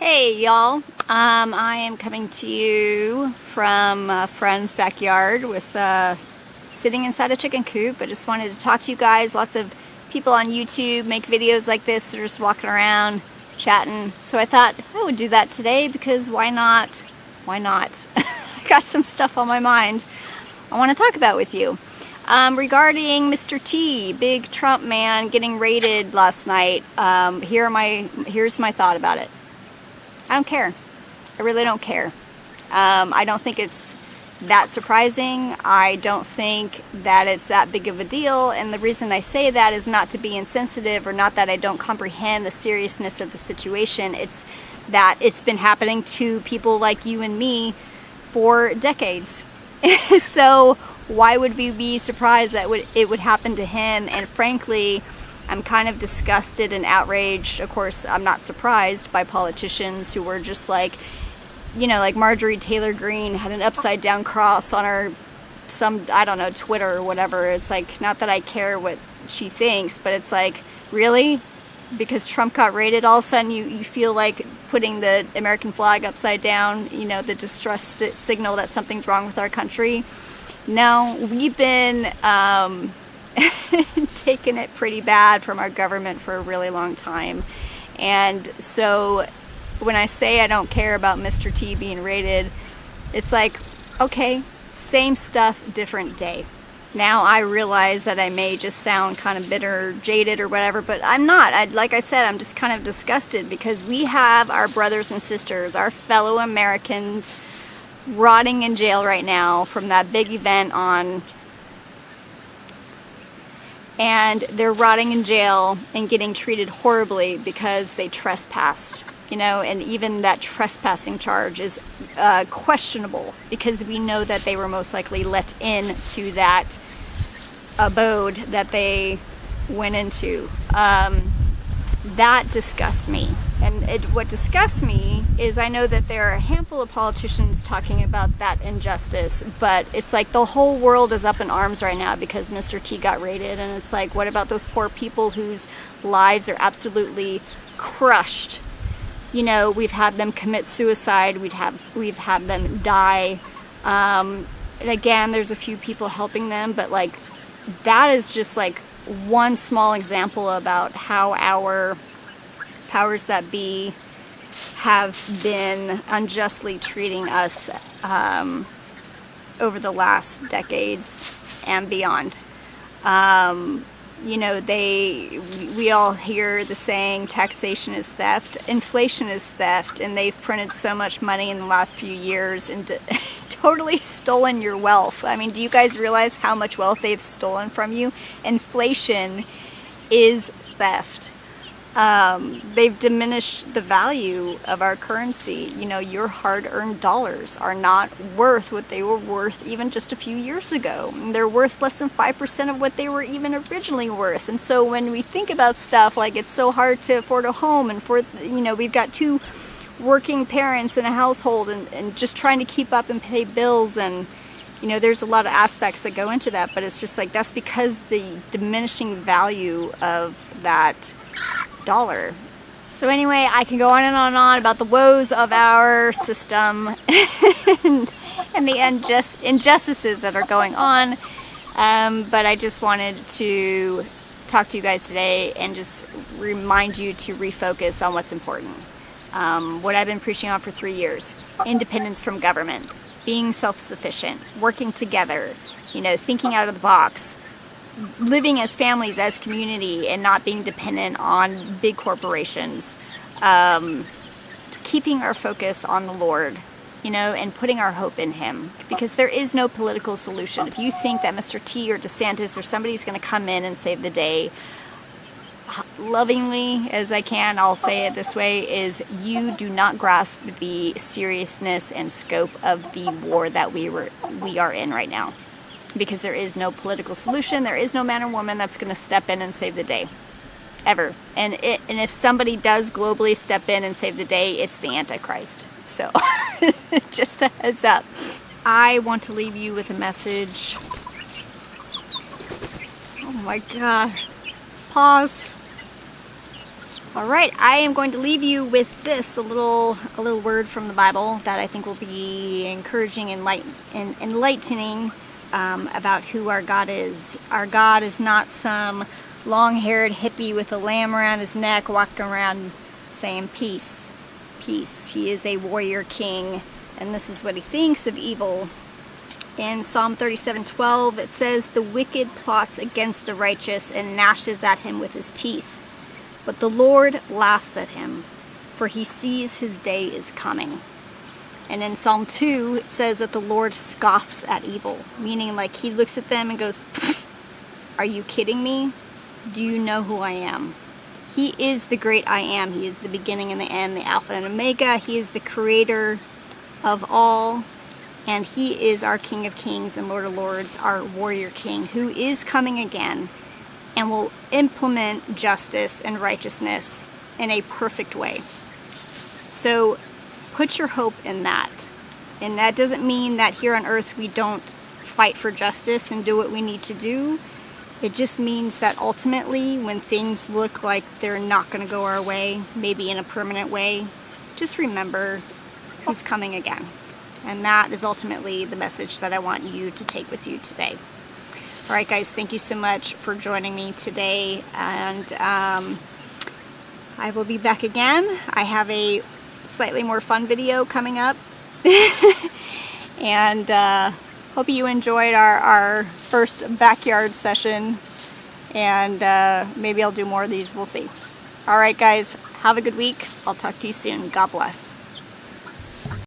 Hey y'all, I am coming to you from a friend's backyard with sitting inside a chicken coop. I just wanted to talk to you guys. Lots of people on YouTube make videos like this. They're just walking around chatting. So I thought I would do that today because why not? Why not? I got some stuff on my mind I want to talk about with you. Regarding Mr. T, big Trump man getting raided last night, here's my thought about it. I don't care. I really don't care. I don't think it's that surprising. I don't think that it's that big of a deal. And the reason I say that is not to be insensitive or not that I don't comprehend the seriousness of the situation. It's that it's been happening to people like you and me for decades. So why would we be surprised that it would happen to him? And frankly, I'm kind of disgusted and outraged. Of course, I'm not surprised by politicians who were just like, like Marjorie Taylor Greene had an upside down cross on her, I don't know, Twitter or whatever. It's like, not that I care what she thinks, but it's like, really? Because Trump got raided, all of a sudden you feel like putting the American flag upside down, the distrust signal that something's wrong with our country. No, we've been taking it pretty bad from our government for a really long time. And so when I say I don't care about Mr. T being raided, it's like, okay, same stuff, different day. Now I realize that I may just sound kind of bitter, jaded or whatever, but I'm not. Like I said, I'm just kind of disgusted because we have our brothers and sisters, our fellow Americans, rotting in jail right now from that big event on, and they're rotting in jail and getting treated horribly because they trespassed, and even that trespassing charge is questionable because we know that they were most likely let in to that abode that they went into. That disgusts me. And what disgusts me is I know that there are a handful of politicians talking about that injustice, but it's like the whole world is up in arms right now because Mr. T got raided, and it's like, what about those poor people whose lives are absolutely crushed? We've had them commit suicide, we've had them die, and again, there's a few people helping them, but like, that is just like one small example about how our powers that be have been unjustly treating us over the last decades and beyond. We all hear the saying, taxation is theft, inflation is theft, and they've printed so much money in the last few years and totally stolen your wealth. I mean, do you guys realize how much wealth they've stolen from you? Inflation is theft. They've diminished the value of our currency. Your hard-earned dollars are not worth what they were worth even just a few years ago. They're worth less than 5% of what they were even originally worth. And so when we think about stuff like it's so hard to afford a home, and we've got two working parents in a household and just trying to keep up and pay bills, and there's a lot of aspects that go into that, but it's just like, that's because the diminishing value of that dollar. So anyway, I can go on and on and on about the woes of our system and the injustices that are going on, but I just wanted to talk to you guys today and just remind you to refocus on what's important. What I've been preaching on for 3 years: independence from government, being self-sufficient, working together, thinking out of the box, living as families, as community, and not being dependent on big corporations, keeping our focus on the Lord, and putting our hope in Him, because there is no political solution. If you think that Mr. T or DeSantis or somebody's going to come in and save the day, lovingly as I can, I'll say it this way, is you do not grasp the seriousness and scope of the war that we are in right now. Because there is no political solution, there is no man or woman that's going to step in and save the day, ever. And if somebody does globally step in and save the day, it's the Antichrist. So, just a heads up. I want to leave you with a message. Oh my God. Pause. All right, I am going to leave you with this, a little word from the Bible that I think will be encouraging and enlightening about who our God is. Our God is not some long-haired hippie with a lamb around his neck walking around saying peace, peace. He is a warrior king, and this is what he thinks of evil. In Psalm 37:12, it says, "The wicked plots against the righteous and gnashes at him with his teeth. But the Lord laughs at him, for he sees his day is coming." And in Psalm 2, it says that the Lord scoffs at evil, meaning like he looks at them and goes, "Are you kidding me? Do you know who I am?" He is the great I am. He is the beginning and the end, the Alpha and Omega. He is the creator of all. And he is our King of Kings and Lord of Lords, our warrior king, who is coming again and will implement justice and righteousness in a perfect way. So put your hope in that. And that doesn't mean that here on earth we don't fight for justice and do what we need to do. It just means that ultimately when things look like they're not going to go our way, maybe in a permanent way, just remember who's coming again. And that is ultimately the message that I want you to take with you today. All right, guys, thank you so much for joining me today. And I will be back again. I have a slightly more fun video coming up. And hope you enjoyed our first backyard session. And maybe I'll do more of these. We'll see. All right, guys, have a good week. I'll talk to you soon. God bless.